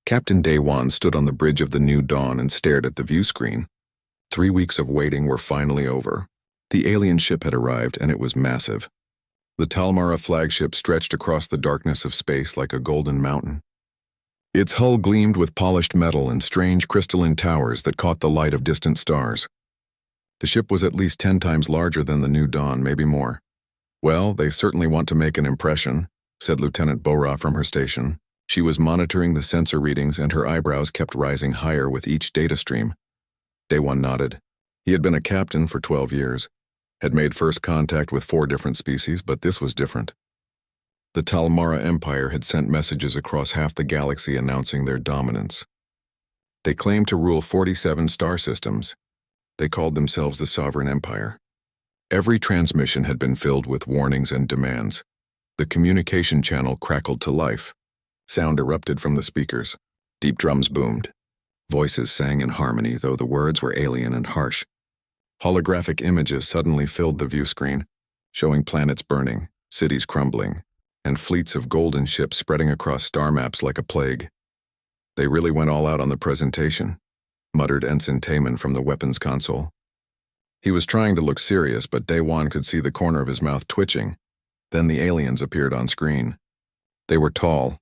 Captain Daywan stood on the bridge of the New Dawn and stared at the view screen. 3 weeks of waiting were finally over. The alien ship had arrived, and it was massive. The Talmara flagship stretched across the darkness of space like a golden mountain. Its hull gleamed with polished metal and strange crystalline towers that caught the light of distant stars. The ship was at least 10 times larger than the New Dawn, maybe more. "Well, they certainly want to make an impression," said Lieutenant Bora from her station. She was monitoring the sensor readings, and her eyebrows kept rising higher with each data stream. Daywan nodded. He had been a captain for 12 years, had made first contact with 4 different species, but this was different. The Talmara Empire had sent messages across half the galaxy announcing their dominance. They claimed to rule 47 star systems. They called themselves the Sovereign Empire. Every transmission had been filled with warnings and demands. The communication channel crackled to life. Sound erupted from the speakers. Deep drums boomed. Voices sang in harmony, though the words were alien and harsh. Holographic images suddenly filled the view screen, showing planets burning, cities crumbling, and fleets of golden ships spreading across star maps like a plague. "They really went all out on the presentation," muttered Ensign Taman from the weapons console. He was trying to look serious, but Daywan could see the corner of his mouth twitching. Then the aliens appeared on screen. They were tall,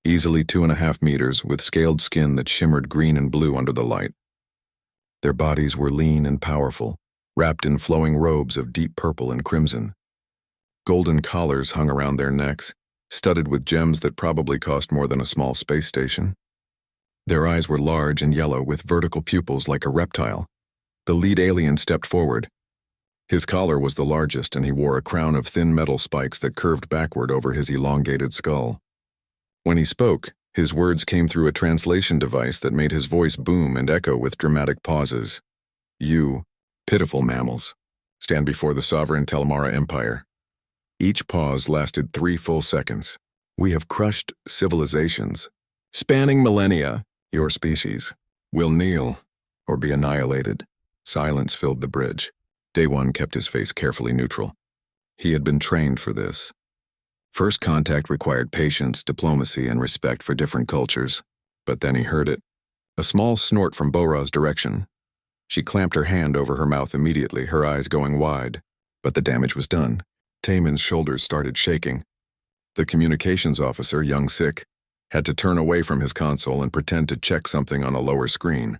easily 2.5 meters, with scaled skin that shimmered green and blue under the light. Their bodies were lean and powerful, wrapped in flowing robes of deep purple and crimson. Golden collars hung around their necks, studded with gems that probably cost more than a small space station. Their eyes were large and yellow, with vertical pupils like a reptile. The lead alien stepped forward. His collar was the largest, and he wore a crown of thin metal spikes that curved backward over his elongated skull. When he spoke, his words came through a translation device that made his voice boom and echo with dramatic pauses. "You, pitiful mammals, stand before the sovereign Talmara Empire." Each pause lasted 3 full seconds. "We have crushed civilizations, spanning millennia. Your species will kneel or be annihilated." Silence filled the bridge. Daywan kept his face carefully neutral. He had been trained for this. First contact required patience, diplomacy, and respect for different cultures. But then he heard it. A small snort from Bora's direction. She clamped her hand over her mouth immediately, her eyes going wide. But the damage was done. Taman's shoulders started shaking. The communications officer, young Sick, had to turn away from his console and pretend to check something on a lower screen.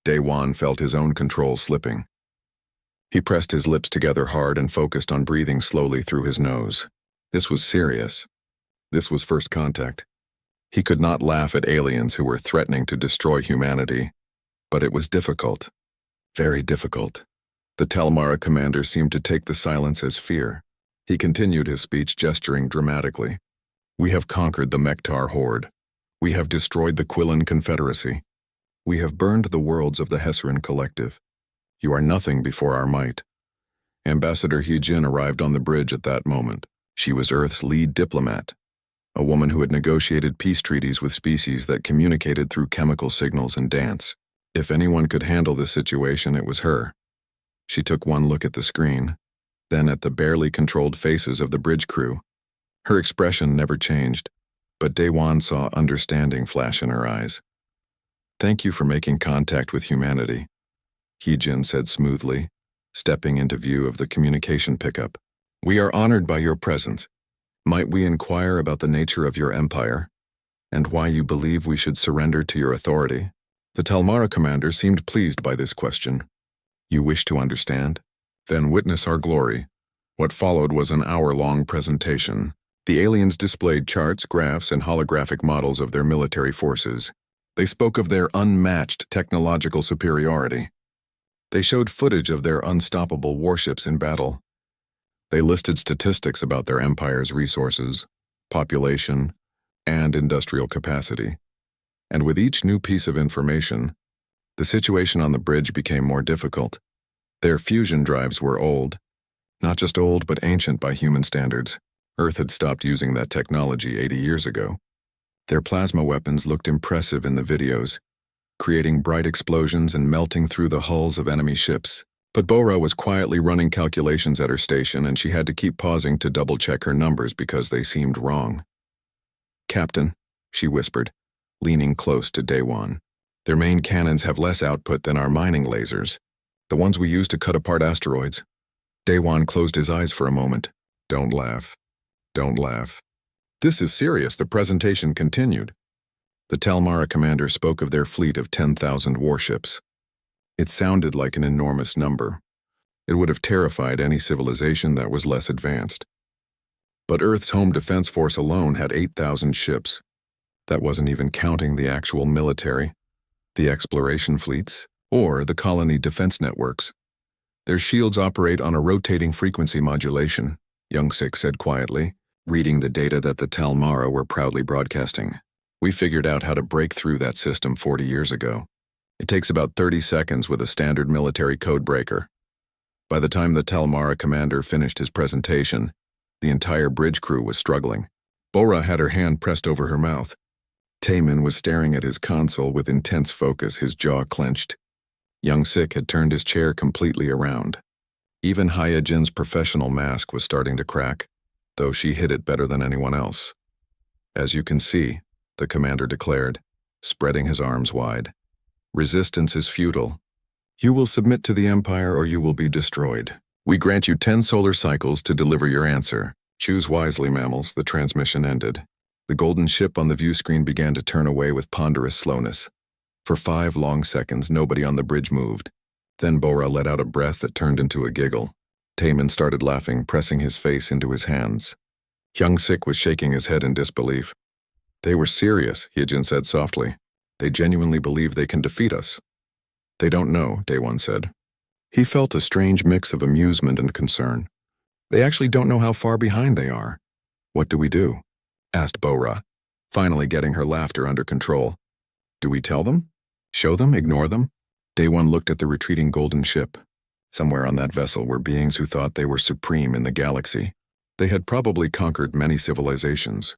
Daywan felt his own control slipping. He pressed his lips together hard and focused on breathing slowly through his nose. This was serious. This was first contact. He could not laugh at aliens who were threatening to destroy humanity. But it was difficult. Very difficult. The Talmara commander seemed to take the silence as fear. He continued his speech, gesturing dramatically. "We have conquered the Mektar Horde. We have destroyed the Quillan Confederacy. We have burned the worlds of the Hesseran Collective. You are nothing before our might." Ambassador Hyejin arrived on the bridge at that moment. She was Earth's lead diplomat, a woman who had negotiated peace treaties with species that communicated through chemical signals and dance. If anyone could handle this situation, it was her. She took one look at the screen, then at the barely controlled faces of the bridge crew. Her expression never changed, but Daywan saw understanding flash in her eyes. "Thank you for making contact with humanity," Hyejin said smoothly, stepping into view of the communication pickup. "We are honored by your presence. Might we inquire about the nature of your empire, and why you believe we should surrender to your authority?" The Talmara commander seemed pleased by this question. "You wish to understand? Then witness our glory." What followed was an hour-long presentation. The aliens displayed charts, graphs, and holographic models of their military forces. They spoke of their unmatched technological superiority. They showed footage of their unstoppable warships in battle. They listed statistics about their empire's resources, population, and industrial capacity. And with each new piece of information, the situation on the bridge became more difficult. Their fusion drives were old. Not just old, but ancient by human standards. Earth had stopped using that technology 80 years ago. Their plasma weapons looked impressive in the videos, creating bright explosions and melting through the hulls of enemy ships. But Bora was quietly running calculations at her station, and she had to keep pausing to double-check her numbers because they seemed wrong. "Captain," she whispered, leaning close to Daewon. Their main cannons have less output than our mining lasers, the ones we use to cut apart asteroids. Daewon closed his eyes for a moment. Don't laugh. Don't laugh. This is serious, the presentation continued. The Talmara commander spoke of their fleet of 10,000 warships. It sounded like an enormous number. It would have terrified any civilization that was less advanced. But Earth's home defense force alone had 8,000 ships. That wasn't even counting the actual military, the exploration fleets, or the colony defense networks. Their shields operate on a rotating frequency modulation, Young Sik said quietly, reading the data that the Talmara were proudly broadcasting. We figured out how to break through that system 40 years ago. It takes about 30 seconds with a standard military code breaker. By the time the Talmara commander finished his presentation, the entire bridge crew was struggling. Bora had her hand pressed over her mouth. Taemin was staring at his console with intense focus, his jaw clenched. Young Sik had turned his chair completely around. Even Hyojin's professional mask was starting to crack, though she hid it better than anyone else. As you can see, the commander declared, spreading his arms wide. Resistance is futile. You will submit to the Empire or you will be destroyed. We grant you 10 solar cycles to deliver your answer. Choose wisely, mammals. The transmission ended. The golden ship on the view screen began to turn away with ponderous slowness. For 5 long seconds, nobody on the bridge moved. Then Bora let out a breath that turned into a giggle. Taemin started laughing, pressing his face into his hands. Young Sik was shaking his head in disbelief. They were serious, Hyojin said softly. They genuinely believe they can defeat us. They don't know, Daewon said. He felt a strange mix of amusement and concern. They actually don't know how far behind they are. What do we do? Asked Bora, finally getting her laughter under control. Do we tell them? Show them? Ignore them? Daewon looked at the retreating golden ship. Somewhere on that vessel were beings who thought they were supreme in the galaxy. They had probably conquered many civilizations.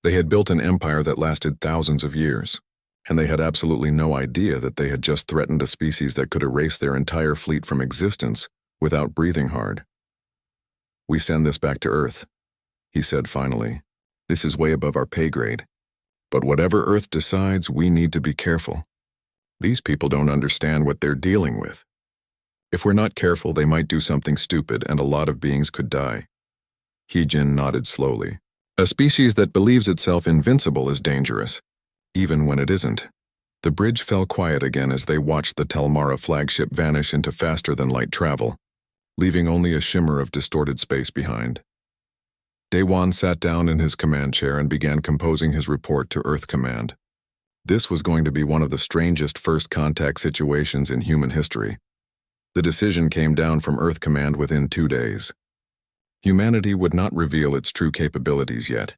They had built an empire that lasted thousands of years, and they had absolutely no idea that they had just threatened a species that could erase their entire fleet from existence without breathing hard. We send this back to Earth, he said finally. This is way above our pay grade. But whatever Earth decides, we need to be careful. These people don't understand what they're dealing with. If we're not careful, they might do something stupid and a lot of beings could die. Hyojin nodded slowly. A species that believes itself invincible is dangerous, even when it isn't. The bridge fell quiet again as they watched the Talmara flagship vanish into faster-than-light travel, leaving only a shimmer of distorted space behind. Daewon sat down in his command chair and began composing his report to Earth Command. This was going to be one of the strangest first contact situations in human history. The decision came down from Earth Command within 2 days. Humanity would not reveal its true capabilities yet.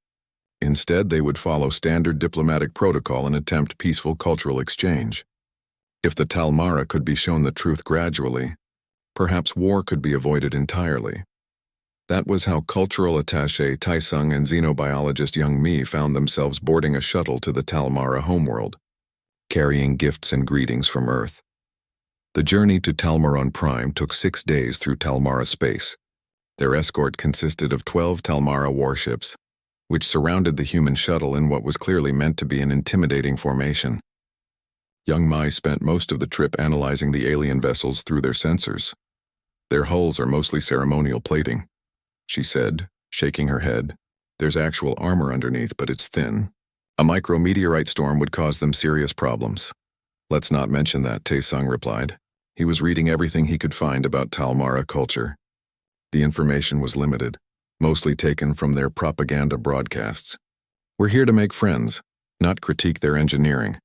Instead, they would follow standard diplomatic protocol and attempt peaceful cultural exchange. If the Talmara could be shown the truth gradually, perhaps war could be avoided entirely. That was how cultural attaché Taesung and xenobiologist Young Mi found themselves boarding a shuttle to the Talmara homeworld, carrying gifts and greetings from Earth. The journey to Talmaron Prime took 6 days through Talmara space. Their escort consisted of 12 Talmara warships, which surrounded the human shuttle in what was clearly meant to be an intimidating formation. Young Mai spent most of the trip analyzing the alien vessels through their sensors. Their hulls are mostly ceremonial plating, she said, shaking her head. There's actual armor underneath, but it's thin. A micrometeorite storm would cause them serious problems. Let's not mention that, Taesung replied. He was reading everything he could find about Talmara culture. The information was limited, mostly taken from their propaganda broadcasts. We're here to make friends, not critique their engineering.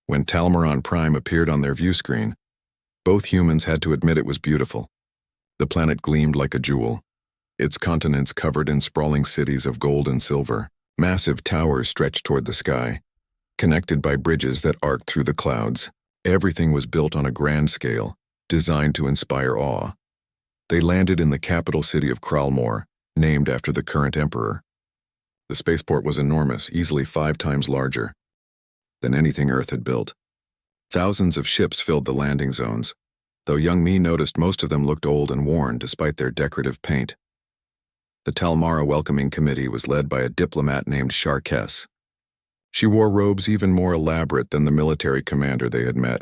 When Talmaron Prime appeared on their view screen, both humans had to admit it was beautiful. The planet gleamed like a jewel, its continents covered in sprawling cities of gold and silver. Massive towers stretched toward the sky, connected by bridges that arced through the clouds. Everything was built on a grand scale, designed to inspire awe. They landed in the capital city of Kralmor, named after the current emperor. The spaceport was enormous, easily 5 times larger than anything Earth had built. Thousands of ships filled the landing zones, though Young Mi noticed most of them looked old and worn despite their decorative paint. The Talmara welcoming committee was led by a diplomat named Sharkess. She wore robes even more elaborate than the military commander they had met,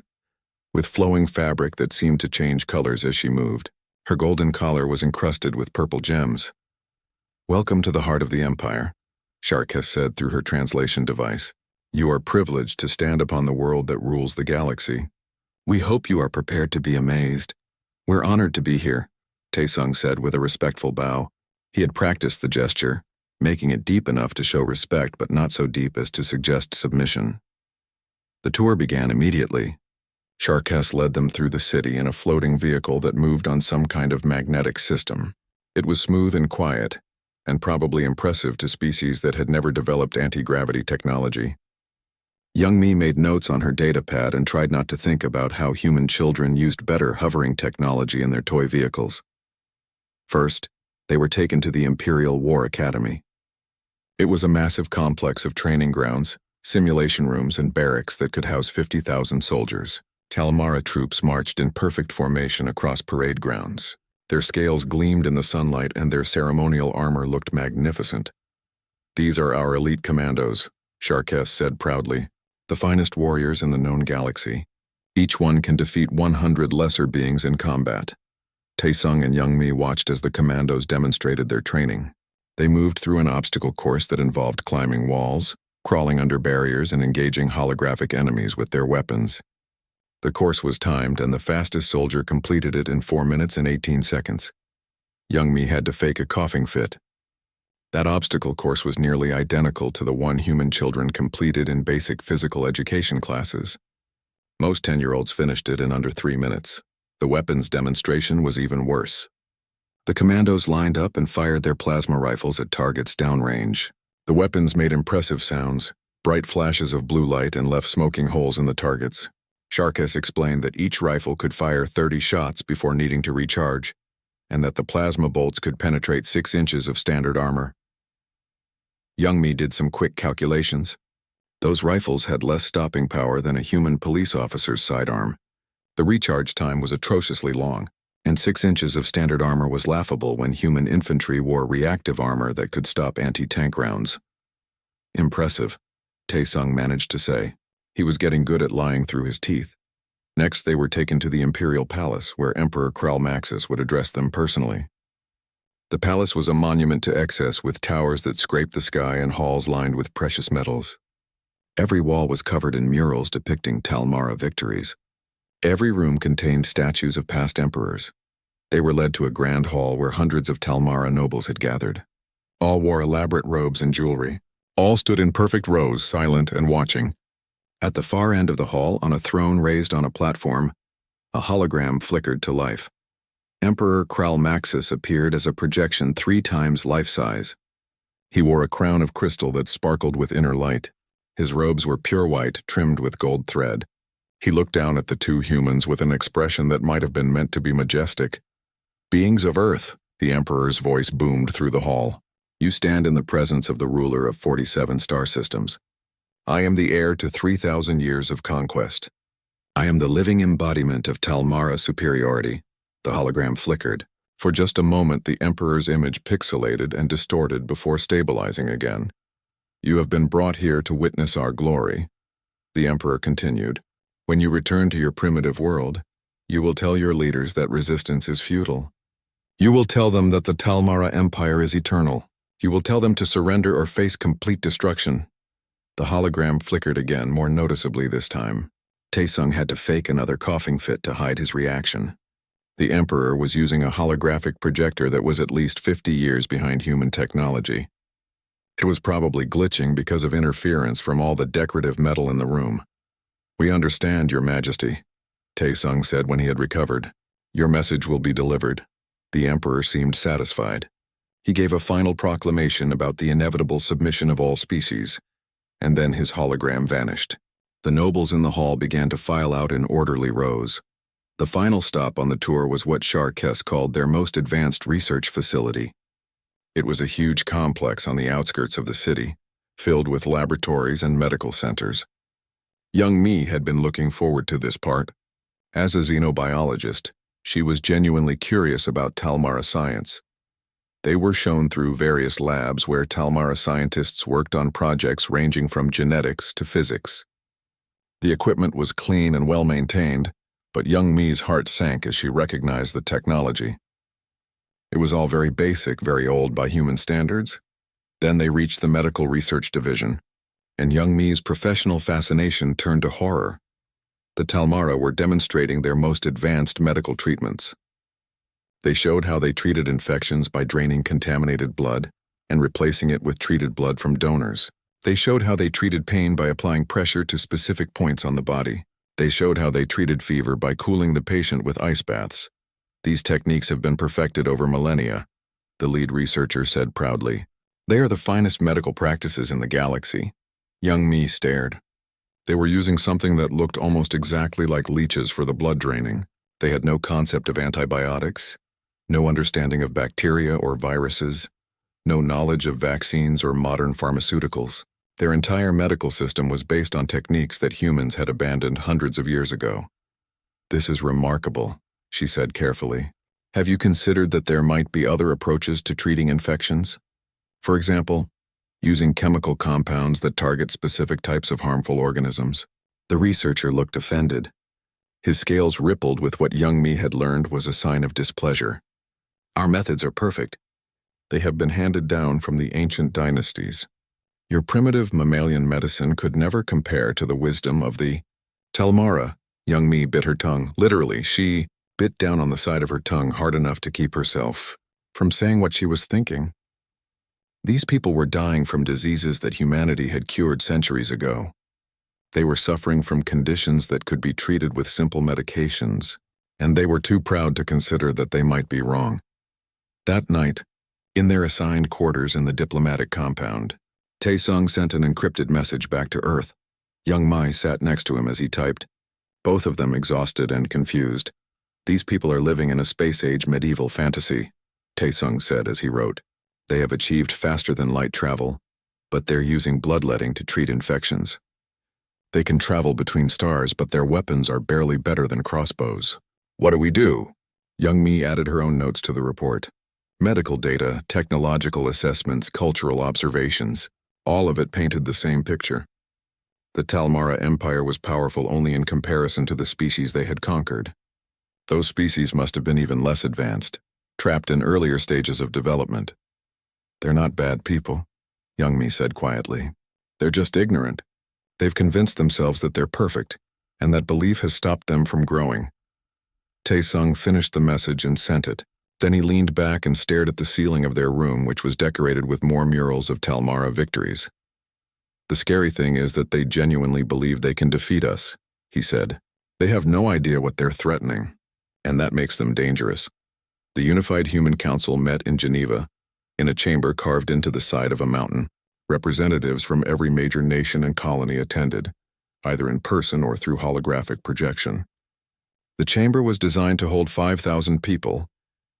with flowing fabric that seemed to change colors as she moved. Her golden collar was encrusted with purple gems. "Welcome to the heart of the Empire," Sharkess said through her translation device. "You are privileged to stand upon the world that rules the galaxy. We hope you are prepared to be amazed." "We're honored to be here," Taesung said with a respectful bow. He had practiced the gesture, making it deep enough to show respect but not so deep as to suggest submission. The tour began immediately. Sharkess led them through the city in a floating vehicle that moved on some kind of magnetic system. It was smooth and quiet, and probably impressive to species that had never developed anti-gravity technology. Young Mi made notes on her datapad and tried not to think about how human children used better hovering technology in their toy vehicles. First, they were taken to the Imperial War Academy. It was a massive complex of training grounds, simulation rooms, and barracks that could house 50,000 soldiers. Talmara troops marched in perfect formation across parade grounds. Their scales gleamed in the sunlight and their ceremonial armor looked magnificent. "These are our elite commandos," Sharkess said proudly, "the finest warriors in the known galaxy. Each one can defeat 100 lesser beings in combat." Taesung and Young Mi watched as the commandos demonstrated their training. They moved through an obstacle course that involved climbing walls, crawling under barriers, and engaging holographic enemies with their weapons. The course was timed, and the fastest soldier completed it in 4 minutes and 18 seconds. Young Mi had to fake a coughing fit. That obstacle course was nearly identical to the one human children completed in basic physical education classes. Most 10-year-olds finished it in under 3 minutes. The weapons demonstration was even worse. The commandos lined up and fired their plasma rifles at targets downrange. The weapons made impressive sounds, bright flashes of blue light, and left smoking holes in the targets. Sharkess explained that each rifle could fire 30 shots before needing to recharge, and that the plasma bolts could penetrate 6 inches of standard armor. Young Mi did some quick calculations. Those rifles had less stopping power than a human police officer's sidearm. The recharge time was atrociously long, and 6 inches of standard armor was laughable when human infantry wore reactive armor that could stop anti-tank rounds. "Impressive," Taesung managed to say. He was getting good at lying through his teeth. Next, they were taken to the Imperial Palace, where Emperor Kralmaxis would address them personally. The palace was a monument to excess, with towers that scraped the sky and halls lined with precious metals. Every wall was covered in murals depicting Talmara victories. Every room contained statues of past emperors. They were led to a grand hall where hundreds of Talmara nobles had gathered. All wore elaborate robes and jewelry. All stood in perfect rows, silent and watching. At the far end of the hall, on a throne raised on a platform, a hologram flickered to life. Emperor Kralmaxis appeared as a projection 3 times life-size. He wore a crown of crystal that sparkled with inner light. His robes were pure white, trimmed with gold thread. He looked down at the 2 humans with an expression that might have been meant to be majestic. "Beings of Earth," the Emperor's voice boomed through the hall. "You stand in the presence of the ruler of 47 star systems. I am the heir to 3,000 years of conquest. I am the living embodiment of Talmara superiority." The hologram flickered. For just a moment, the Emperor's image pixelated and distorted before stabilizing again. "You have been brought here to witness our glory," the Emperor continued. "When you return to your primitive world, you will tell your leaders that resistance is futile. You will tell them that the Talmara Empire is eternal. You will tell them to surrender or face complete destruction." The hologram flickered again, more noticeably this time. Taesung had to fake another coughing fit to hide his reaction. The Emperor was using a holographic projector that was at least 50 years behind human technology. It was probably glitching because of interference from all the decorative metal in the room. "We understand, Your Majesty," Taesung said when he had recovered. "Your message will be delivered." The Emperor seemed satisfied. He gave a final proclamation about the inevitable submission of all species, and then his hologram vanished. The nobles in the hall began to file out in orderly rows. The final stop on the tour was what Sharkess called their most advanced research facility. It was a huge complex on the outskirts of the city, filled with laboratories and medical centers. Young Mi had been looking forward to this part. As a xenobiologist, she was genuinely curious about Talmara science. They were shown through various labs where Talmara scientists worked on projects ranging from genetics to physics. The equipment was clean and well-maintained, but young Mi's heart sank as she recognized the technology. It was all very basic, very old by human standards. Then they reached the medical research division, and young Mi's professional fascination turned to horror. The Talmara were demonstrating their most advanced medical treatments. They showed how they treated infections by draining contaminated blood and replacing it with treated blood from donors. They showed how they treated pain by applying pressure to specific points on the body. They showed how they treated fever by cooling the patient with ice baths. These techniques have been perfected over millennia, the lead researcher said proudly. They are the finest medical practices in the galaxy. Young Mi stared. They were using something that looked almost exactly like leeches for the blood draining. They had no concept of antibiotics, no understanding of bacteria or viruses, no knowledge of vaccines or modern pharmaceuticals. Their entire medical system was based on techniques that humans had abandoned hundreds of years ago. This is remarkable, she said carefully. Have you considered that there might be other approaches to treating infections? For example, using chemical compounds that target specific types of harmful organisms. The researcher looked offended. His scales rippled with what young Mi had learned was a sign of displeasure. Our methods are perfect. They have been handed down from the ancient dynasties. Your primitive mammalian medicine could never compare to the wisdom of the Talmara. Young Mi bit her tongue. Literally, she bit down on the side of her tongue hard enough to keep herself from saying what she was thinking. These people were dying from diseases that humanity had cured centuries ago. They were suffering from conditions that could be treated with simple medications, and they were too proud to consider that they might be wrong. That night, in their assigned quarters in the diplomatic compound, Taesung sent an encrypted message back to Earth. Young Mi sat next to him as he typed, both of them exhausted and confused. These people are living in a space-age medieval fantasy, Taesung said as he wrote. They have achieved faster-than-light travel, but they're using bloodletting to treat infections. They can travel between stars, but their weapons are barely better than crossbows. What do we do? Young Mi added her own notes to the report. Medical data, technological assessments, cultural observations, all of it painted the same picture. The Talmara Empire was powerful only in comparison to the species they had conquered. Those species must have been even less advanced, trapped in earlier stages of development. They're not bad people, Young Mi said quietly. They're just ignorant. They've convinced themselves that they're perfect, and that belief has stopped them from growing. Taesung finished the message and sent it. Then he leaned back and stared at the ceiling of their room, which was decorated with more murals of Talmara victories. The scary thing is that they genuinely believe they can defeat us, he said. They have no idea what they're threatening, and that makes them dangerous. The Unified Human Council met in Geneva, in a chamber carved into the side of a mountain. Representatives from every major nation and colony attended, either in person or through holographic projection. The chamber was designed to hold 5,000 people,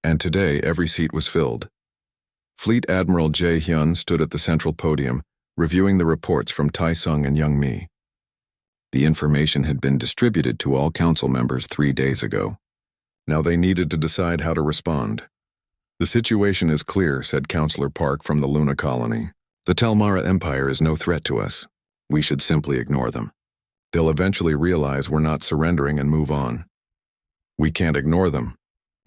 and today every seat was filled. Fleet Admiral Jae-hyun stood at the central podium, reviewing the reports from Taesung and Young Mi. The information had been distributed to all council members 3 days ago. Now they needed to decide how to respond. The situation is clear, said Councillor Park from the Luna colony. The Talmara Empire is no threat to us. We should simply ignore them. They'll eventually realize we're not surrendering and move on. We can't ignore them,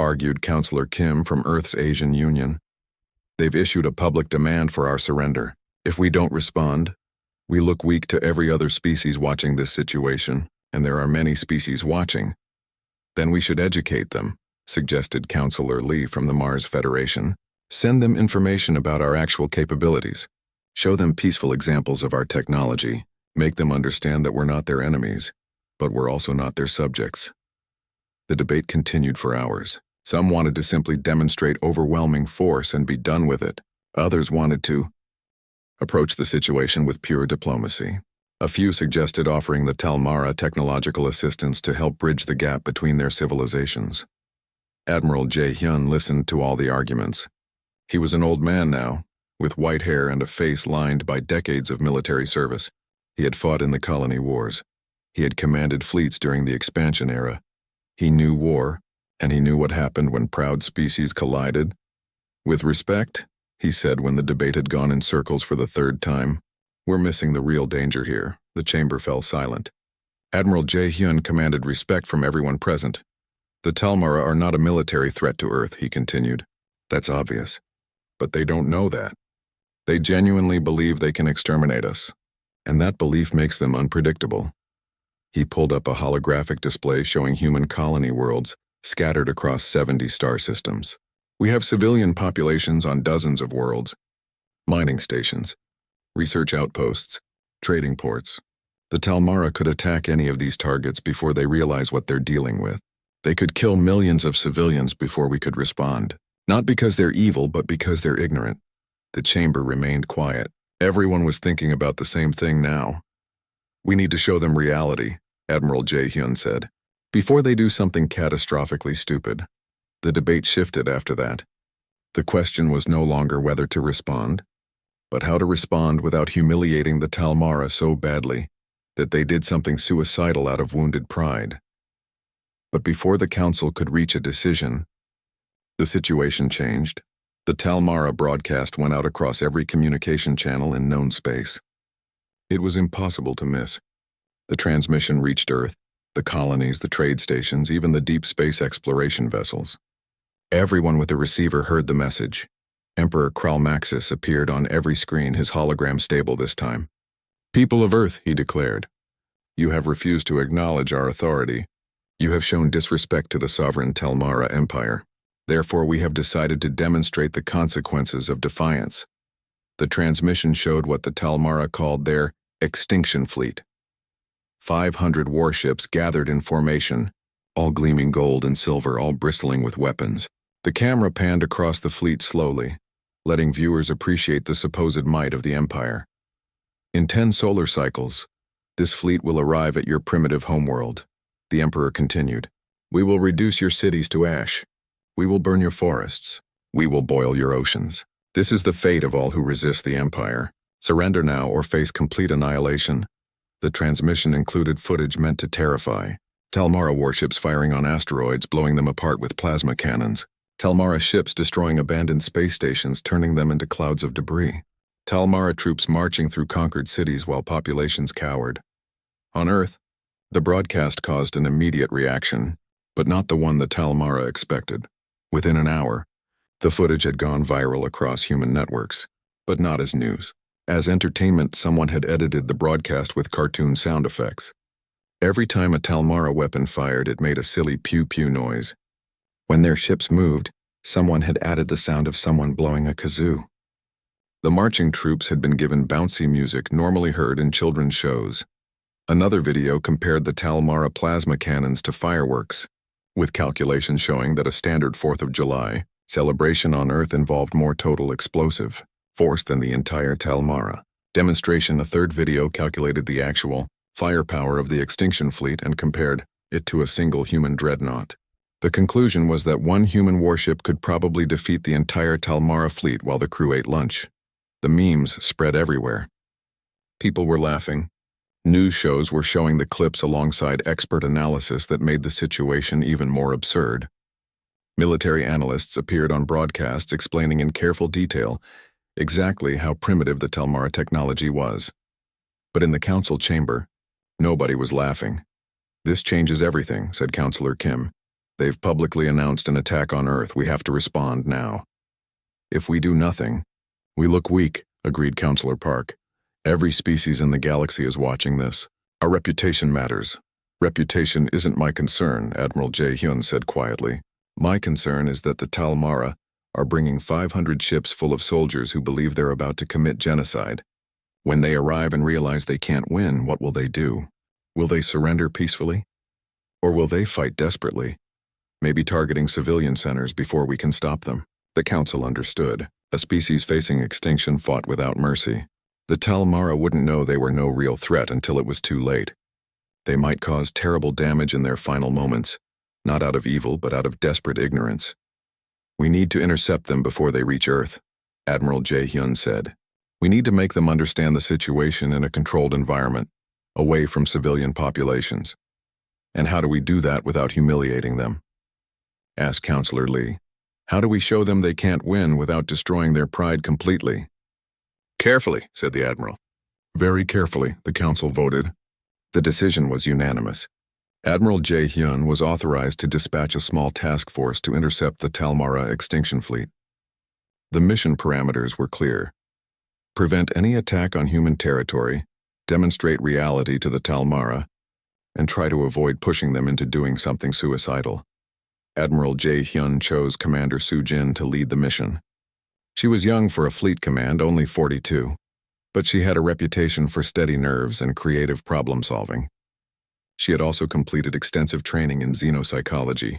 argued Councillor Kim from Earth's Asian Union. They've issued a public demand for our surrender. If we don't respond, we look weak to every other species watching this situation, and there are many species watching. Then we should educate them, suggested Councillor Lee from the Mars Federation. Send them information about our actual capabilities. Show them peaceful examples of our technology. Make them understand that we're not their enemies, but we're also not their subjects. The debate continued for hours. Some wanted to simply demonstrate overwhelming force and be done with it. Others wanted to approach the situation with pure diplomacy. A few suggested offering the Talmara technological assistance to help bridge the gap between their civilizations. Admiral Jae-hyun listened to all the arguments. He was an old man now, with white hair and a face lined by decades of military service. He had fought in the colony wars. He had commanded fleets during the expansion era. He knew war, and he knew what happened when proud species collided. With respect, he said when the debate had gone in circles for the third time, we're missing the real danger here. The chamber fell silent. Admiral Jae-hyun commanded respect from everyone present. The Talmara are not a military threat to Earth, he continued. That's obvious. But they don't know that. They genuinely believe they can exterminate us. And that belief makes them unpredictable. He pulled up a holographic display showing human colony worlds scattered across 70 star systems. We have civilian populations on dozens of worlds, mining stations, research outposts, trading ports. The Talmara could attack any of these targets before they realize what they're dealing with. They could kill millions of civilians before we could respond. Not because they're evil, but because they're ignorant. The chamber remained quiet. Everyone was thinking about the same thing now. We need to show them reality, Admiral Jae-hyun said, before they do something catastrophically stupid. The debate shifted after that. The question was no longer whether to respond, but how to respond without humiliating the Talmara so badly that they did something suicidal out of wounded pride. But before the council could reach a decision, the situation changed. The Talmara broadcast went out across every communication channel in known space. It was impossible to miss. The transmission reached Earth, the colonies, the trade stations, even the deep space exploration vessels. Everyone with a receiver heard the message. Emperor Kralmaxis appeared on every screen, his hologram stable this time. People of Earth, he declared, you have refused to acknowledge our authority. You have shown disrespect to the sovereign Talmara Empire. Therefore, we have decided to demonstrate the consequences of defiance. The transmission showed what the Talmara called their extinction fleet. 500 warships gathered in formation, all gleaming gold and silver, all bristling with weapons. The camera panned across the fleet slowly, letting viewers appreciate the supposed might of the Empire. In 10 solar cycles, this fleet will arrive at your primitive homeworld, the Emperor continued. We will reduce your cities to ash. We will burn your forests. We will boil your oceans. This is the fate of all who resist the Empire. Surrender now or face complete annihilation. The transmission included footage meant to terrify. Talmara warships firing on asteroids, blowing them apart with plasma cannons. Talmara ships destroying abandoned space stations, turning them into clouds of debris. Talmara troops marching through conquered cities while populations cowered. On Earth, the broadcast caused an immediate reaction, but not the one the Talmara expected. Within an hour, the footage had gone viral across human networks, but not as news. As entertainment, someone had edited the broadcast with cartoon sound effects. Every time a Talmara weapon fired, it made a silly pew-pew noise. When their ships moved, someone had added the sound of someone blowing a kazoo. The marching troops had been given bouncy music normally heard in children's shows. Another video compared the Talmara plasma cannons to fireworks, with calculations showing that a standard 4th of July celebration on Earth involved more total explosive force than the entire Talmara demonstration. A third video calculated the actual firepower of the extinction fleet and compared it to a single human dreadnought. The conclusion was that one human warship could probably defeat the entire Talmara fleet while the crew ate lunch. The memes spread everywhere. People were laughing. News shows were showing the clips alongside expert analysis that made the situation even more absurd. Military analysts appeared on broadcasts explaining in careful detail exactly how primitive the Talmara technology was. But in the council chamber, nobody was laughing. This changes everything, said Councillor Kim. They've publicly announced an attack on Earth. We have to respond now. If we do nothing, we look weak, agreed Councillor Park. Every species in the galaxy is watching this. Our reputation matters. Reputation isn't my concern, Admiral Jae-hyun said quietly. My concern is that the Talmara are bringing 500 ships full of soldiers who believe they're about to commit genocide. When they arrive and realize they can't win, what will they do? Will they surrender peacefully? Or will they fight desperately, maybe targeting civilian centers before we can stop them? The Council understood. A species facing extinction fought without mercy. The Talmara wouldn't know they were no real threat until it was too late. They might cause terrible damage in their final moments, not out of evil but out of desperate ignorance. We need to intercept them before they reach Earth, Admiral Jae-hyun said. We need to make them understand the situation in a controlled environment, away from civilian populations. And how do we do that without humiliating them? Asked Councillor Lee. How do we show them they can't win without destroying their pride completely? Carefully, said the Admiral. Very carefully, the Council voted. The decision was unanimous. Admiral Jae-hyun was authorized to dispatch a small task force to intercept the Talmara extinction fleet. The mission parameters were clear. Prevent any attack on human territory, demonstrate reality to the Talmara, and try to avoid pushing them into doing something suicidal. Admiral Jae-hyun chose Commander Soo-jin to lead the mission. She was young for a fleet command, only 42, but she had a reputation for steady nerves and creative problem-solving. She had also completed extensive training in xenopsychology,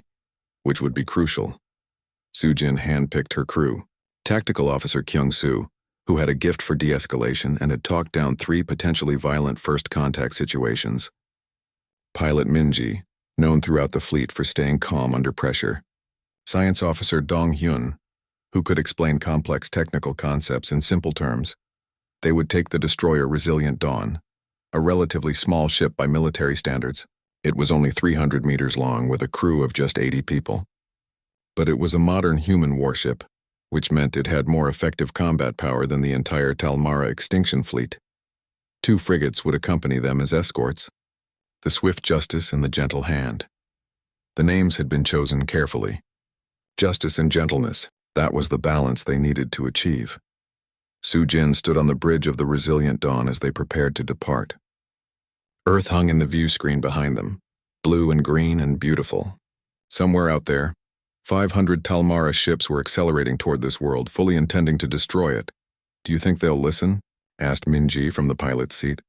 which would be crucial. Soo-jin handpicked her crew. Tactical Officer Kyung-soo, who had a gift for de-escalation and had talked down 3 potentially violent first-contact situations. Pilot Minji, known throughout the fleet for staying calm under pressure. Science Officer Dong-hyun, who could explain complex technical concepts in simple terms. They would take the destroyer Resilient Dawn, a relatively small ship by military standards. It was only 300 meters long with a crew of just 80 people. But it was a modern human warship, which meant it had more effective combat power than the entire Talmara extinction fleet. 2 frigates would accompany them as escorts, the Swift Justice and the Gentle Hand. The names had been chosen carefully. Justice and gentleness, that was the balance they needed to achieve. Soo-jin stood on the bridge of the Resilient Dawn as they prepared to depart. Earth hung in the view screen behind them, blue and green and beautiful. Somewhere out there, 500 Talmara ships were accelerating toward this world, fully intending to destroy it. Do you think they'll listen? Asked Minji from the pilot's seat.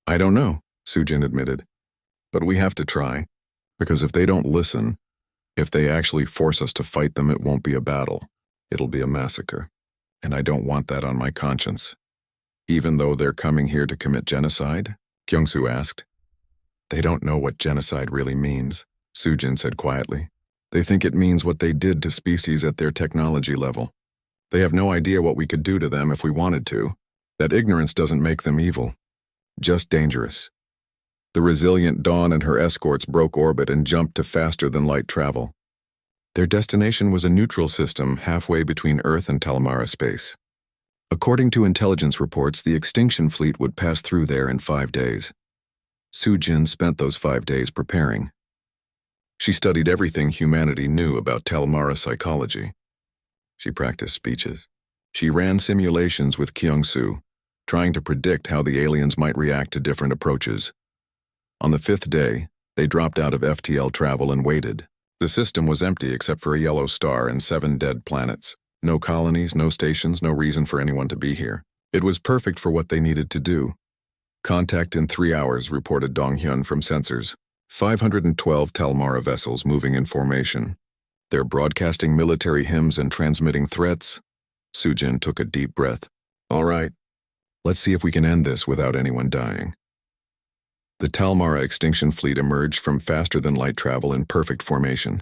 I don't know, Soo-jin admitted. But we have to try, because if they don't listen, if they actually force us to fight them, it won't be a battle. It'll be a massacre. And I don't want that on my conscience. Even though they're coming here to commit genocide? Kyung-soo asked. They don't know what genocide really means, Soo-jin said quietly. They think it means what they did to species at their technology level. They have no idea what we could do to them if we wanted to. That ignorance doesn't make them evil, just dangerous. The Resilient Dawn and her escorts broke orbit and jumped to faster-than-light travel. Their destination was a neutral system halfway between Earth and Talmara space. According to intelligence reports, the extinction fleet would pass through there in 5 days. Soo-jin spent those 5 days preparing. She studied everything humanity knew about Talmara psychology. She practiced speeches. She ran simulations with Kyung-soo, trying to predict how the aliens might react to different approaches. On the 5th day, they dropped out of FTL travel and waited. The system was empty except for a yellow star and 7 dead planets. No colonies, no stations, no reason for anyone to be here. It was perfect for what they needed to do. Contact in 3 hours, reported Dong-hyun from sensors. 512 Talmara vessels moving in formation. They're broadcasting military hymns and transmitting threats. Soo-jin took a deep breath. All right, let's see if we can end this without anyone dying. The Talmara extinction fleet emerged from faster-than-light travel in perfect formation.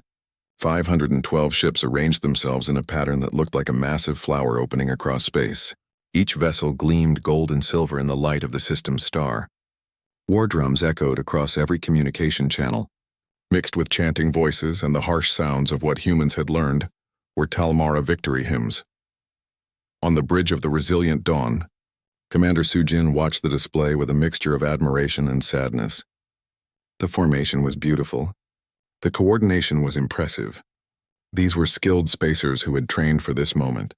512 ships arranged themselves in a pattern that looked like a massive flower opening across space. Each vessel gleamed gold and silver in the light of the system's star. War drums echoed across every communication channel. Mixed with chanting voices and the harsh sounds of what humans had learned, were Talmara victory hymns. On the bridge of the Resilient Dawn, Commander Soo-jin watched the display with a mixture of admiration and sadness. The formation was beautiful. The coordination was impressive. These were skilled spacers who had trained for this moment.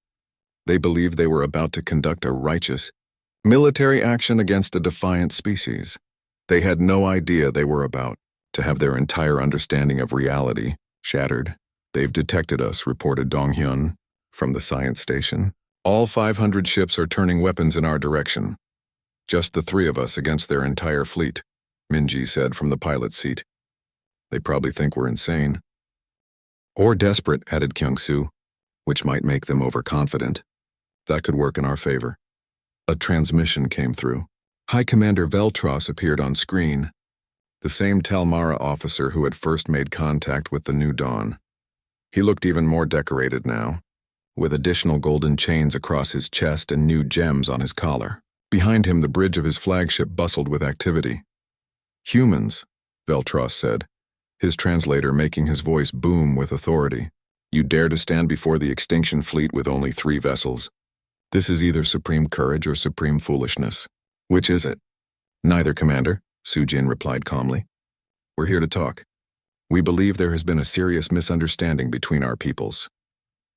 They believed they were about to conduct a righteous, military action against a defiant species. They had no idea they were about to have their entire understanding of reality shattered. They've detected us, reported Dong-hyun from the science station. All 500 ships are turning weapons in our direction. Just the 3 of us against their entire fleet, Minji said from the pilot's seat. They probably think we're insane. Or desperate, added Kyung-soo, which might make them overconfident. That could work in our favor. A transmission came through. High Commander Veltros appeared on screen, the same Talmara officer who had first made contact with the New Dawn. He looked even more decorated now, with additional golden chains across his chest and new gems on his collar. Behind him, the bridge of his flagship bustled with activity. Humans, Veltros said, his translator making his voice boom with authority. You dare to stand before the extinction fleet with only 3 vessels. This is either supreme courage or supreme foolishness. Which is it? Neither, Commander, Sujin replied calmly. We're here to talk. We believe there has been a serious misunderstanding between our peoples.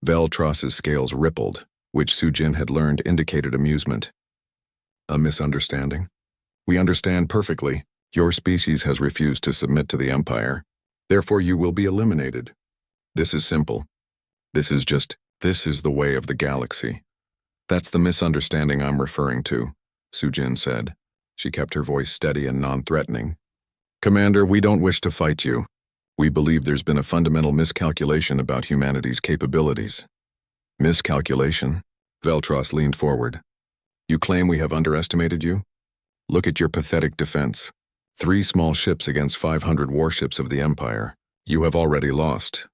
Veltros's scales rippled, which Sujin had learned indicated amusement. A misunderstanding? We understand perfectly. Your species has refused to submit to the Empire. Therefore you will be eliminated. This is simple. This is the way of the galaxy. That's the misunderstanding I'm referring to, Sujin said. She kept her voice steady and non-threatening. Commander, we don't wish to fight you. We believe there's been a fundamental miscalculation about humanity's capabilities. Miscalculation? Veltros leaned forward. You claim we have underestimated you? Look at your pathetic defense. 3 small ships against 500 warships of the Empire. You have already lost.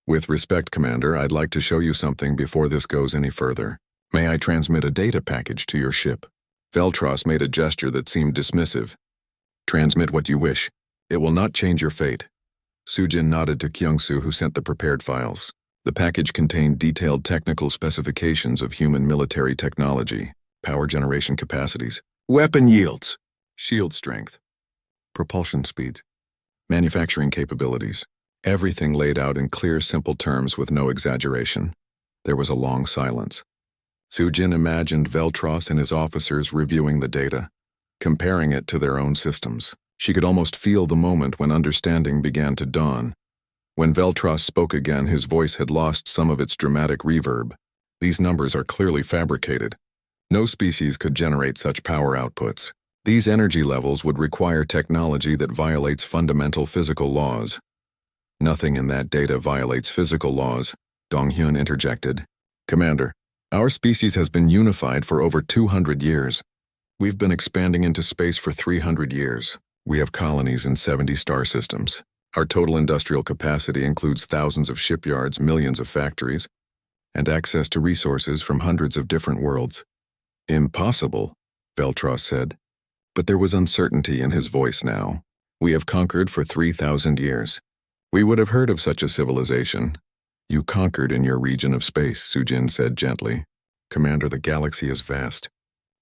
With respect, Commander, I'd like to show you something before this goes any further. May I transmit a data package to your ship? Veltros made a gesture that seemed dismissive. Transmit what you wish. It will not change your fate. Sujin nodded to Kyungsu, who sent the prepared files. The package contained detailed technical specifications of human military technology, power generation capacities, weapon yields, shield strength, propulsion speeds, manufacturing capabilities. Everything laid out in clear, simple terms with no exaggeration. There was a long silence. Sujin imagined Veltros and his officers reviewing the data, comparing it to their own systems. She could almost feel the moment when understanding began to dawn. When Veltros spoke again, his voice had lost some of its dramatic reverb. These numbers are clearly fabricated. No species could generate such power outputs. These energy levels would require technology that violates fundamental physical laws. Nothing in that data violates physical laws, Donghyun interjected. Commander, our species has been unified for over 200 years. We've been expanding into space for 300 years. We have colonies in 70 star systems. Our total industrial capacity includes thousands of shipyards, millions of factories, and access to resources from hundreds of different worlds. Impossible, Veltros said. But there was uncertainty in his voice now. We have conquered for 3,000 years. We would have heard of such a civilization. You conquered in your region of space, Sujin said gently. Commander, the galaxy is vast.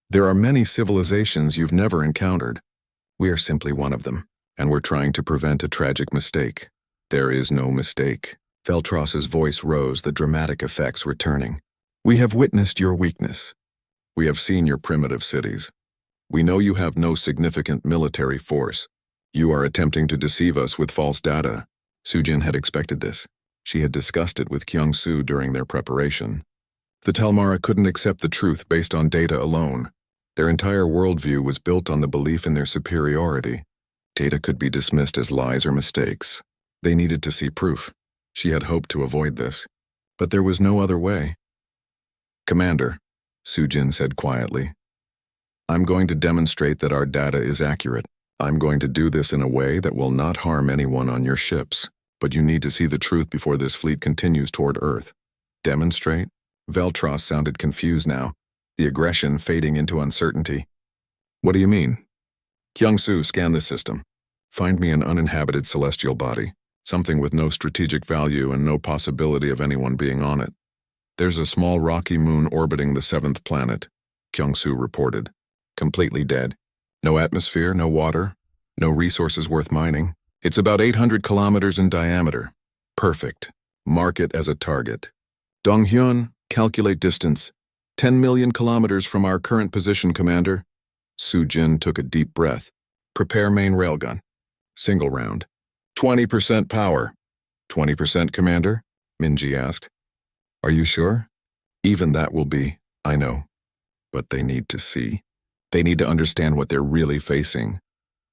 There are many civilizations you've never encountered. We are simply one of them, and we're trying to prevent a tragic mistake. There is no mistake. Veltros's voice rose, the dramatic effects returning. We have witnessed your weakness. We have seen your primitive cities. We know you have no significant military force. You are attempting to deceive us with false data. Sujin had expected this. She had discussed it with Kyungsu during their preparation. The Talmara couldn't accept the truth based on data alone. Their entire worldview was built on the belief in their superiority. Data could be dismissed as lies or mistakes. They needed to see proof. She had hoped to avoid this, but there was no other way. Commander, Sujin said quietly, I'm going to demonstrate that our data is accurate. I'm going to do this in a way that will not harm anyone on your ships, but you need to see the truth before this fleet continues toward Earth. Demonstrate? Veltros sounded confused now, the aggression fading into uncertainty. What do you mean? Kyungsu, scan this system. Find me an uninhabited celestial body, something with no strategic value and no possibility of anyone being on it. There's a small rocky moon orbiting the 7th planet, Kyungsu reported. Completely dead. No atmosphere, no water, no resources worth mining. It's about 800 kilometers in diameter. Perfect. Mark it as a target. Donghyun, calculate distance. 10 million kilometers from our current position, Commander. Sujin took a deep breath. Prepare main railgun. Single round. 20% power. 20%, Commander? Minji asked. Are you sure? Even that will be, I know. But they need to see. They need to understand what they're really facing.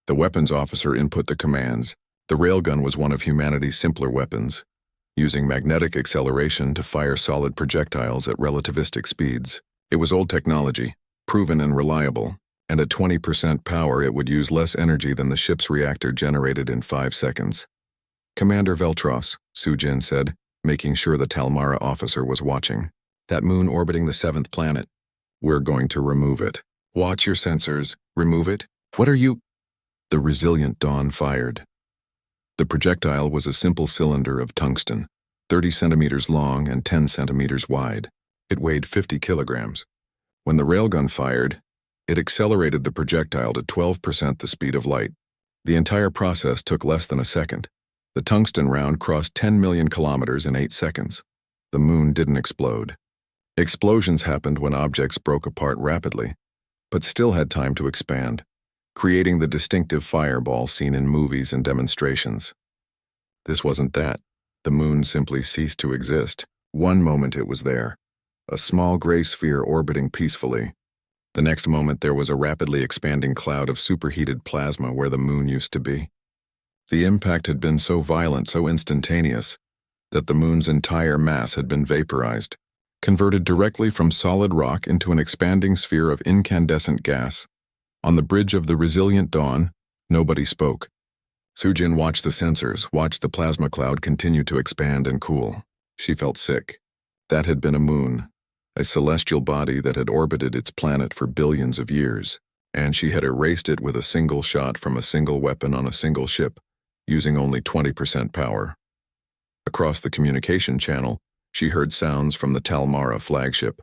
The weapons officer input the commands. The railgun was one of humanity's simpler weapons, using magnetic acceleration to fire solid projectiles at relativistic speeds. It was old technology, proven and reliable, and at 20% power it would use less energy than the ship's reactor generated in 5 seconds. Commander Veltros, Sujin said, making sure the Talmara officer was watching. That moon orbiting the 7th planet. We're going to remove it. Watch your sensors. Remove it? What are you? The resilient Dawn fired. The projectile was a simple cylinder of tungsten. 30 centimeters long and 10 centimeters wide. It weighed 50 kilograms. When the railgun fired, it accelerated the projectile to 12% the speed of light. The entire process took less than a second. The tungsten round crossed 10 million kilometers in 8 seconds. The moon didn't explode. Explosions happened when objects broke apart rapidly, but still had time to expand, creating the distinctive fireball seen in movies and demonstrations. This wasn't that. The moon simply ceased to exist. One moment it was there, a small gray sphere orbiting peacefully. The next moment there was a rapidly expanding cloud of superheated plasma where the moon used to be. The impact had been so violent, so instantaneous, that the moon's entire mass had been vaporized, converted directly from solid rock into an expanding sphere of incandescent gas. On the bridge of the resilient dawn, nobody spoke. Sujin watched the sensors, watched the plasma cloud continue to expand and cool. She felt sick. That had been a moon, a celestial body that had orbited its planet for billions of years, and she had erased it with a single shot from a single weapon on a single ship, using only 20% power. Across the communication channel, she heard sounds from the Talmara flagship.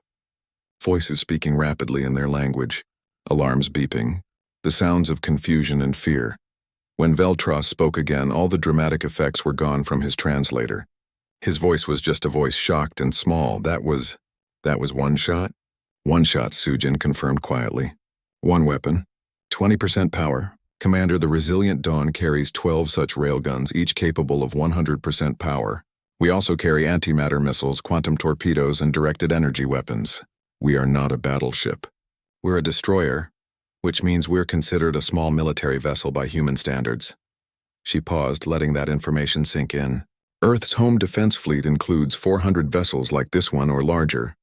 Voices speaking rapidly in their language, alarms beeping, the sounds of confusion and fear. When Veltros spoke again, all the dramatic effects were gone from his translator. His voice was just a voice, shocked and small. That was one shot? One shot, Sujin confirmed quietly. One weapon. 20% power. Commander, the Resilient Dawn carries 12 such railguns, each capable of 100% power. We also carry antimatter missiles, quantum torpedoes, and directed energy weapons. We are not a battleship. We're a destroyer, which means we're considered a small military vessel by human standards. She paused, letting that information sink in. Earth's home defense fleet includes 400 vessels like this one or larger.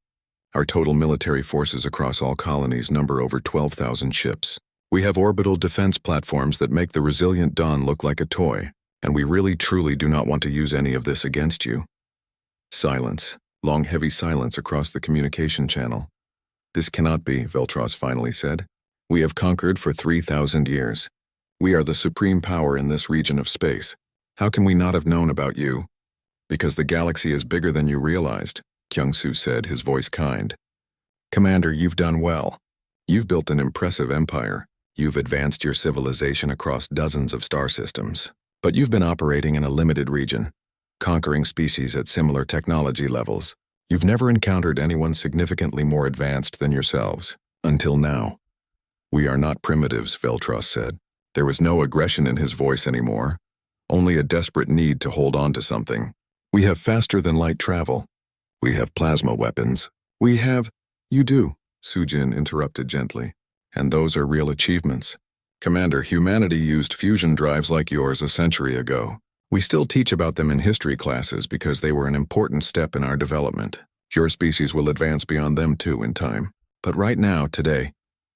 Our total military forces across all colonies number over 12,000 ships. We have orbital defense platforms that make the Resilient Dawn look like a toy, and we really truly do not want to use any of this against you. Silence. Long, heavy silence across the communication channel. This cannot be, Veltros finally said. We have conquered for 3,000 years. We are the supreme power in this region of space. How can we not have known about you? Because the galaxy is bigger than you realized, Kyung-Soo said, his voice kind. Commander, you've done well. You've built an impressive empire. You've advanced your civilization across dozens of star systems. But you've been operating in a limited region, conquering species at similar technology levels. You've never encountered anyone significantly more advanced than yourselves, until now. We are not primitives, Veltros said. There was no aggression in his voice anymore, only a desperate need to hold on to something. We have faster-than-light travel. We have plasma weapons. We have— You do, Sujin interrupted gently. And those are real achievements. Commander, humanity used fusion drives like yours a century ago. We still teach about them in history classes because they were an important step in our development. Your species will advance beyond them too in time. But right now, today,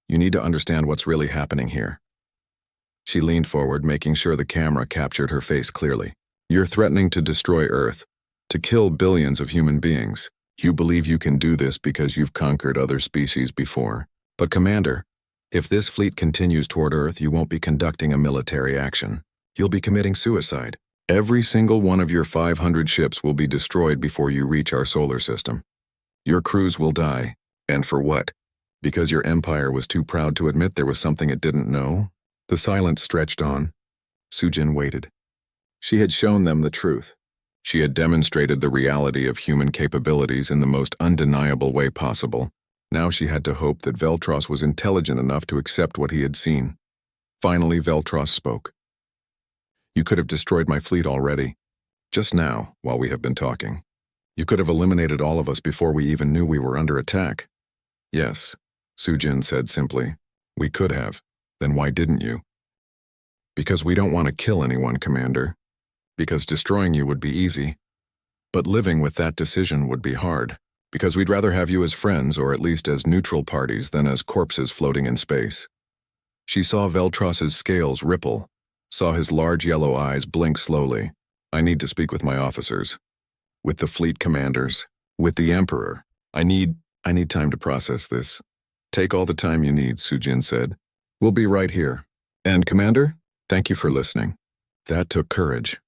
you need to understand what's really happening here. She leaned forward, making sure the camera captured her face clearly. You're threatening to destroy Earth, to kill billions of human beings. You believe you can do this because you've conquered other species before. But Commander, if this fleet continues toward Earth, you won't be conducting a military action. You'll be committing suicide. Every single one of your 500 ships will be destroyed before you reach our solar system. Your crews will die. And for what? Because your empire was too proud to admit there was something it didn't know? The silence stretched on. Sujin waited. She had shown them the truth. She had demonstrated the reality of human capabilities in the most undeniable way possible. Now she had to hope that Veltros was intelligent enough to accept what he had seen. Finally, Veltros spoke. You could have destroyed my fleet already. Just now, while we have been talking. You could have eliminated all of us before we even knew we were under attack. Yes, Sujin said simply. We could have. Then why didn't you? Because we don't want to kill anyone, Commander. Because destroying you would be easy. But living with that decision would be hard. Because we'd rather have you as friends, or at least as neutral parties, than as corpses floating in space. She saw Veltros's scales ripple, saw his large yellow eyes blink slowly. I need to speak with my officers. With the fleet commanders. With the Emperor. I need time to process this. Take all the time you need, Sujin said. We'll be right here. And Commander, thank you for listening. That took courage.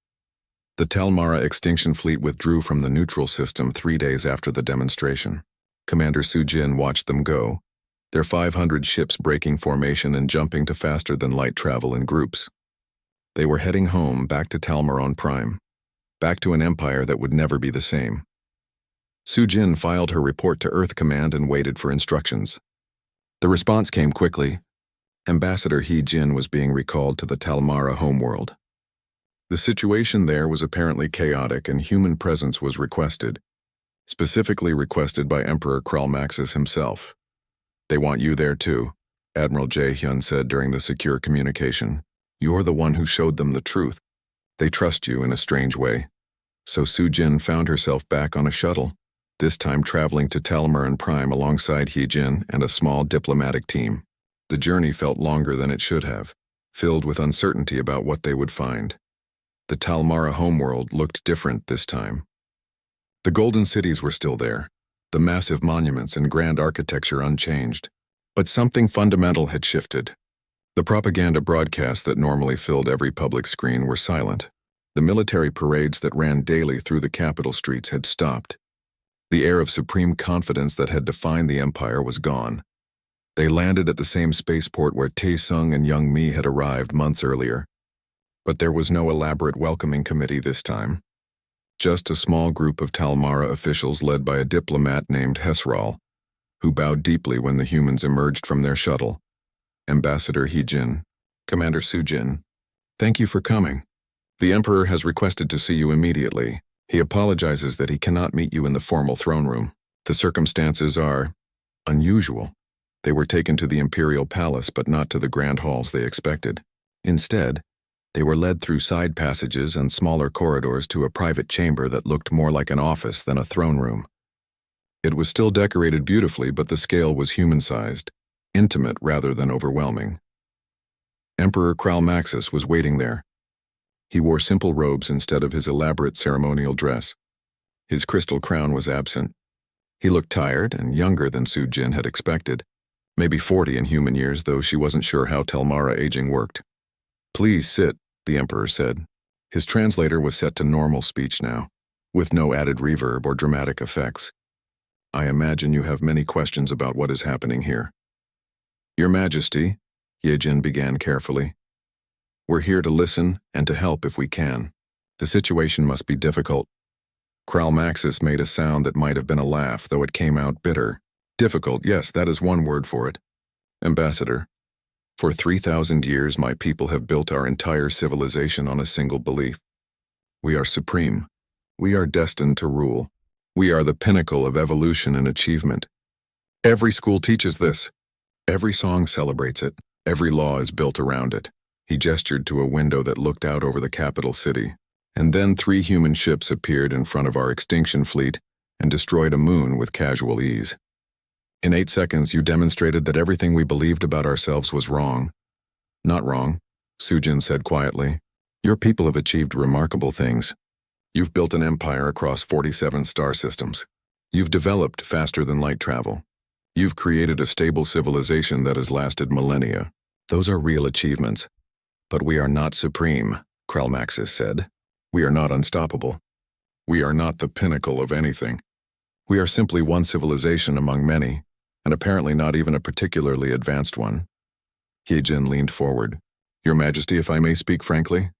The Talmara extinction fleet withdrew from the neutral system 3 days after the demonstration. Commander Sujin watched them go, their 500 ships breaking formation and jumping to faster-than-light travel in groups. They were heading home, back to Talmaron Prime, back to an empire that would never be the same. Sujin filed her report to Earth Command and waited for instructions. The response came quickly. Ambassador He Jin was being recalled to the Talmara homeworld. The situation there was apparently chaotic and human presence was requested, specifically requested by Emperor Kralmaxis himself. "They want you there too," Admiral Jae-hyun said during the secure communication. "You're the one who showed them the truth. They trust you in a strange way." So Sujin found herself back on a shuttle, this time traveling to Talmaran Prime alongside He-jin and a small diplomatic team. The journey felt longer than it should have, filled with uncertainty about what they would find. The Talmara homeworld looked different this time. The golden cities were still there, the massive monuments and grand architecture unchanged. But something fundamental had shifted. The propaganda broadcasts that normally filled every public screen were silent. The military parades that ran daily through the capital streets had stopped. The air of supreme confidence that had defined the empire was gone. They landed at the same spaceport where Tae-sung and Young Mi had arrived months earlier. But there was no elaborate welcoming committee this time. Just a small group of Talmara officials led by a diplomat named Hesral, who bowed deeply when the humans emerged from their shuttle. "Ambassador He-jin, Commander Sujin, thank you for coming. The Emperor has requested to see you immediately. He apologizes that he cannot meet you in the formal throne room. The circumstances are unusual. They were taken to the Imperial Palace but not to the grand halls they expected. Instead, they were led through side passages and smaller corridors to a private chamber that looked more like an office than a throne room. It was still decorated beautifully, but the scale was human-sized, intimate rather than overwhelming. Emperor Kralmaxis was waiting there. He wore simple robes instead of his elaborate ceremonial dress. His crystal crown was absent. He looked tired and younger than Sujin had expected, maybe 40 in human years, though she wasn't sure how Talmara aging worked. "Please sit," the Emperor said. His translator was set to normal speech now, with no added reverb or dramatic effects. "I imagine you have many questions about what is happening here." "Your Majesty," Ye-jin began carefully, "we're here to listen and to help if we can. The situation must be difficult." Kralmaxis made a sound that might have been a laugh, though it came out bitter. "Difficult, yes, that is one word for it. Ambassador, for 3,000 years my people have built our entire civilization on a single belief. We are supreme. We are destined to rule. We are the pinnacle of evolution and achievement. Every school teaches this. Every song celebrates it. Every law is built around it." He gestured to a window that looked out over the capital city. "And then 3 human ships appeared in front of our extinction fleet and destroyed a moon with casual ease. In 8 seconds, you demonstrated that everything we believed about ourselves was wrong." "Not wrong," Sujin said quietly. "Your people have achieved remarkable things. You've built an empire across 47 star systems. You've developed faster-than-light travel. You've created a stable civilization that has lasted millennia. Those are real achievements. But we are not supreme," Kralmaxis said. "We are not unstoppable. We are not the pinnacle of anything. We are simply one civilization among many, and apparently not even a particularly advanced one." He-jin leaned forward. "Your Majesty, if I may speak frankly,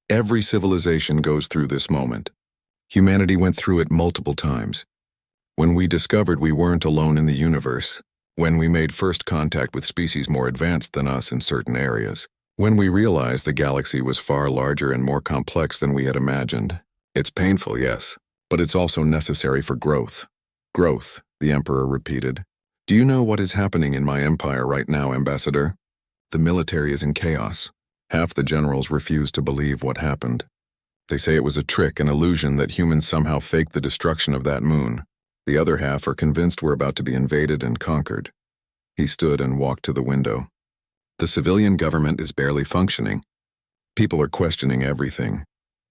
every civilization goes through this moment. Humanity went through it multiple times. When we discovered we weren't alone in the universe, when we made first contact with species more advanced than us in certain areas, when we realized the galaxy was far larger and more complex than we had imagined. It's painful, yes, but it's also necessary for growth." "Growth," the Emperor repeated. "Do you know what is happening in my empire right now, Ambassador? The military is in chaos. Half the generals refuse to believe what happened. They say it was a trick, an illusion that humans somehow faked the destruction of that moon. The other half are convinced we're about to be invaded and conquered." He stood and walked to the window. "The civilian government is barely functioning. People are questioning everything.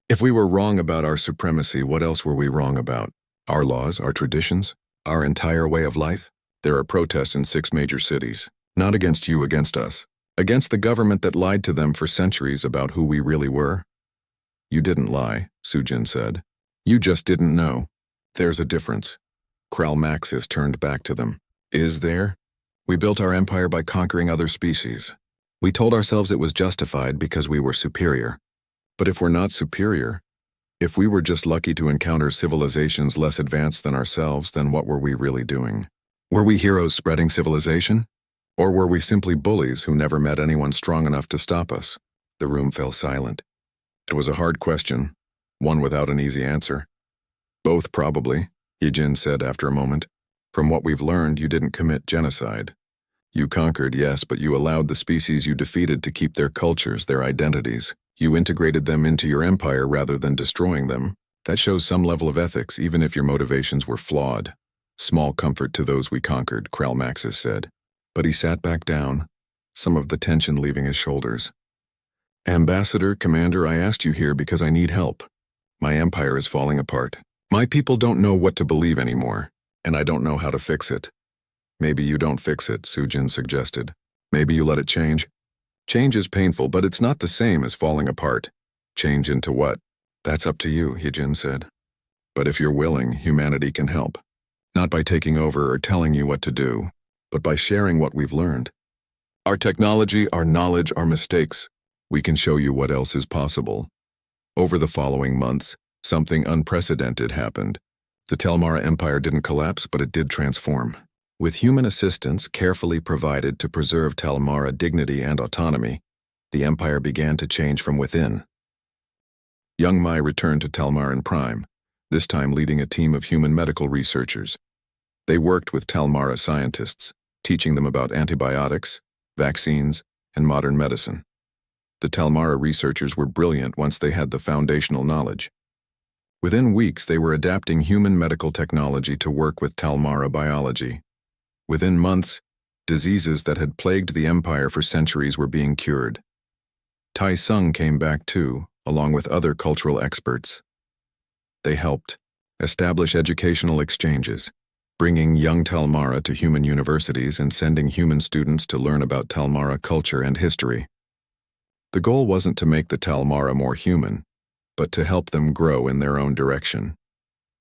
If we were wrong about our supremacy, what else were we wrong about? Our laws, our traditions, our entire way of life? There are protests in 6 major cities. Not against you, against us. Against the government that lied to them for centuries about who we really were. You didn't lie, Sujin said. You just didn't know. There's a difference. Kralmaxis turned back to them. Is there? We built our empire by conquering other species. We told ourselves it was justified because we were superior. But if we're not superior, if we were just lucky to encounter civilizations less advanced than ourselves, then what were we really doing? Were we heroes spreading civilization? Or were we simply bullies who never met anyone strong enough to stop us? The room fell silent. It was a hard question, one without an easy answer. Both probably, Yijin said after a moment. From what we've learned, you didn't commit genocide. You conquered, yes, but you allowed the species you defeated to keep their cultures, their identities. You integrated them into your empire rather than destroying them. That shows some level of ethics, even if your motivations were flawed. Small comfort to those we conquered, Kralmaxis said. But he sat back down, some of the tension leaving his shoulders. Ambassador, Commander, I asked you here because I need help. My empire is falling apart. My people don't know what to believe anymore, and I don't know how to fix it. Maybe you don't fix it, Sujin suggested. Maybe you let it change. Change is painful, but it's not the same as falling apart. Change into what? That's up to you, Yijin said. But if you're willing, humanity can help. Not by taking over or telling you what to do, but by sharing what we've learned. Our technology, our knowledge, our mistakes. We can show you what else is possible. Over the following months, something unprecedented happened. The Telmara Empire didn't collapse, but it did transform. With human assistance carefully provided to preserve Telmara dignity and autonomy, the empire began to change from within. Young Mai returned to Telmaran Prime, this time leading a team of human medical researchers. They worked with Telmara scientists, teaching them about antibiotics, vaccines, and modern medicine. The Telmara researchers were brilliant once they had the foundational knowledge. Within weeks, they were adapting human medical technology to work with Telmara biology. Within months, diseases that had plagued the empire for centuries were being cured. Tai Sung came back too, along with other cultural experts. They helped establish educational exchanges, bringing young Telmara to human universities and sending human students to learn about Telmara culture and history. The goal wasn't to make the Telmara more human, but to help them grow in their own direction.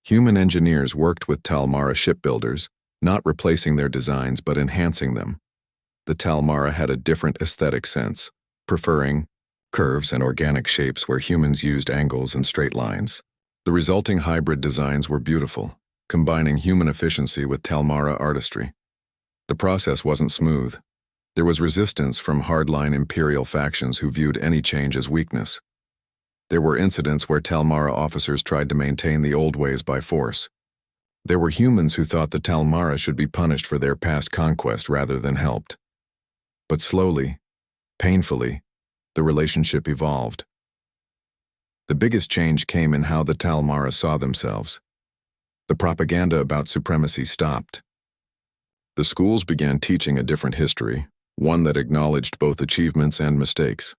Human engineers worked with Telmara shipbuilders, not replacing their designs but enhancing them. The Telmara had a different aesthetic sense, preferring curves and organic shapes where humans used angles and straight lines. The resulting hybrid designs were beautiful, combining human efficiency with Telmara artistry. The process wasn't smooth. There was resistance from hardline imperial factions who viewed any change as weakness. There were incidents where Telmara officers tried to maintain the old ways by force. There were humans who thought the Telmara should be punished for their past conquest rather than helped. But slowly, painfully, the relationship evolved. The biggest change came in how the Telmara saw themselves. The propaganda about supremacy stopped. The schools began teaching a different history, one that acknowledged both achievements and mistakes.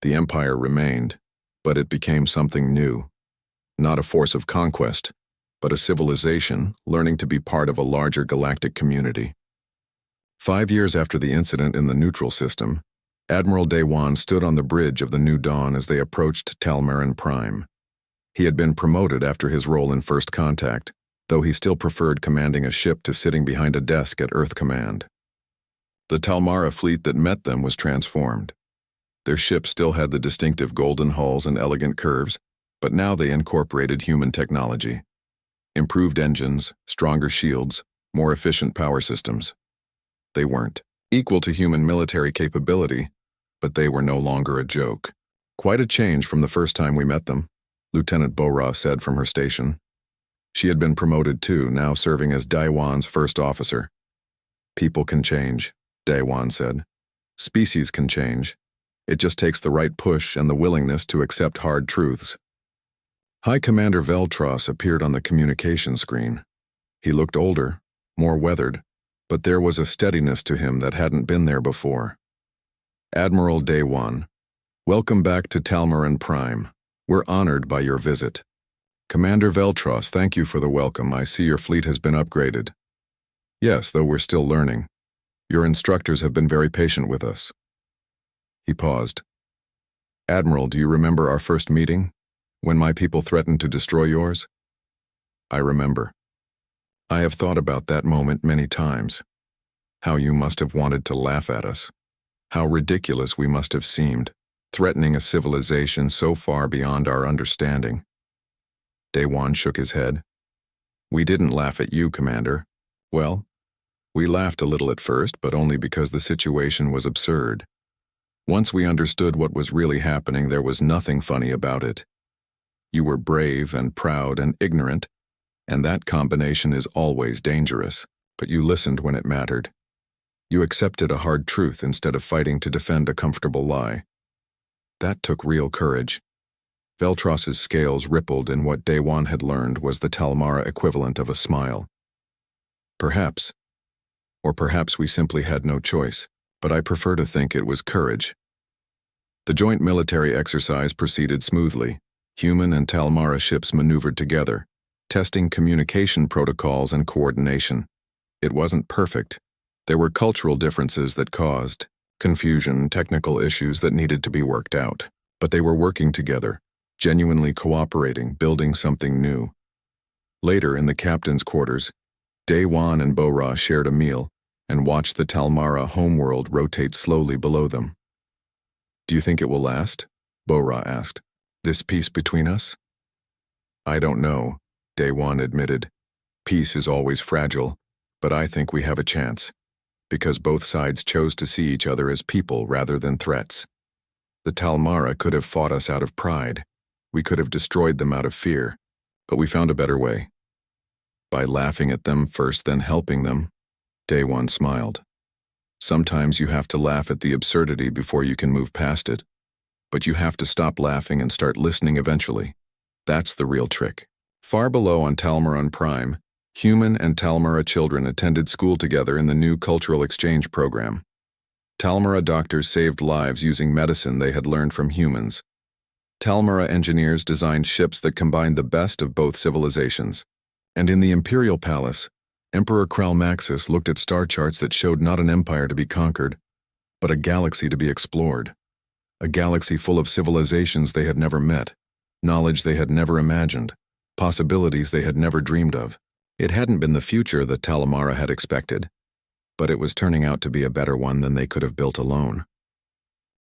The empire remained, but it became something new. Not a force of conquest, but a civilization learning to be part of a larger galactic community. 5 years after the incident in the neutral system, Admiral Dewan stood on the bridge of the New Dawn as they approached Telmaran Prime. He had been promoted after his role in First Contact, though he still preferred commanding a ship to sitting behind a desk at Earth Command. The Telmara fleet that met them was transformed. Their ships still had the distinctive golden hulls and elegant curves, but now they incorporated human technology. Improved engines, stronger shields, more efficient power systems. They weren't equal to human military capability, but they were no longer a joke. Quite a change from the first time we met them, Lieutenant Bora said from her station. She had been promoted too, now serving as Daiwan's first officer. People can change, Daiwan said. Species can change. It just takes the right push and the willingness to accept hard truths. High Commander Veltros appeared on the communication screen. He looked older, more weathered, but there was a steadiness to him that hadn't been there before. Admiral Dewan, welcome back to Telmaran Prime. We're honored by your visit. Commander Veltros, thank you for the welcome. I see your fleet has been upgraded. Yes, though we're still learning. Your instructors have been very patient with us. He paused. Admiral, do you remember our first meeting? When my people threatened to destroy yours? I remember. I have thought about that moment many times. How you must have wanted to laugh at us. How ridiculous we must have seemed, threatening a civilization so far beyond our understanding. Daewon shook his head. We didn't laugh at you, Commander. Well, we laughed a little at first, but only because the situation was absurd. Once we understood what was really happening, there was nothing funny about it. You were brave and proud and ignorant, and that combination is always dangerous, but you listened when it mattered. You accepted a hard truth instead of fighting to defend a comfortable lie. That took real courage. Veltros's scales rippled in what Daewon had learned was the Talmara equivalent of a smile. Perhaps. Or perhaps we simply had no choice, but I prefer to think it was courage. The joint military exercise proceeded smoothly. Human and Talmara ships maneuvered together, testing communication protocols and coordination. It wasn't perfect. There were cultural differences that caused confusion, technical issues that needed to be worked out, but they were working together, genuinely cooperating, building something new. Later, in the captain's quarters, Daewon and Bo-Ra shared a meal and watched the Talmara homeworld rotate slowly below them. Do you think it will last? Bo-Ra asked. This peace between us? I don't know, Daewon admitted. Peace is always fragile, but I think we have a chance, because both sides chose to see each other as people rather than threats. The Talmara could have fought us out of pride. We could have destroyed them out of fear, but we found a better way. By laughing at them first, then helping them, Daewon smiled. Sometimes you have to laugh at the absurdity before you can move past it, but you have to stop laughing and start listening eventually. That's the real trick. Far below on Talmaran Prime, human and Talmara children attended school together in the new cultural exchange program. Talmara doctors saved lives using medicine they had learned from humans. Talmara engineers designed ships that combined the best of both civilizations. And in the Imperial Palace, Emperor Kralmaxis looked at star charts that showed not an empire to be conquered, but a galaxy to be explored. A galaxy full of civilizations they had never met, knowledge they had never imagined, possibilities they had never dreamed of. It hadn't been the future that Talmara had expected, but it was turning out to be a better one than they could have built alone.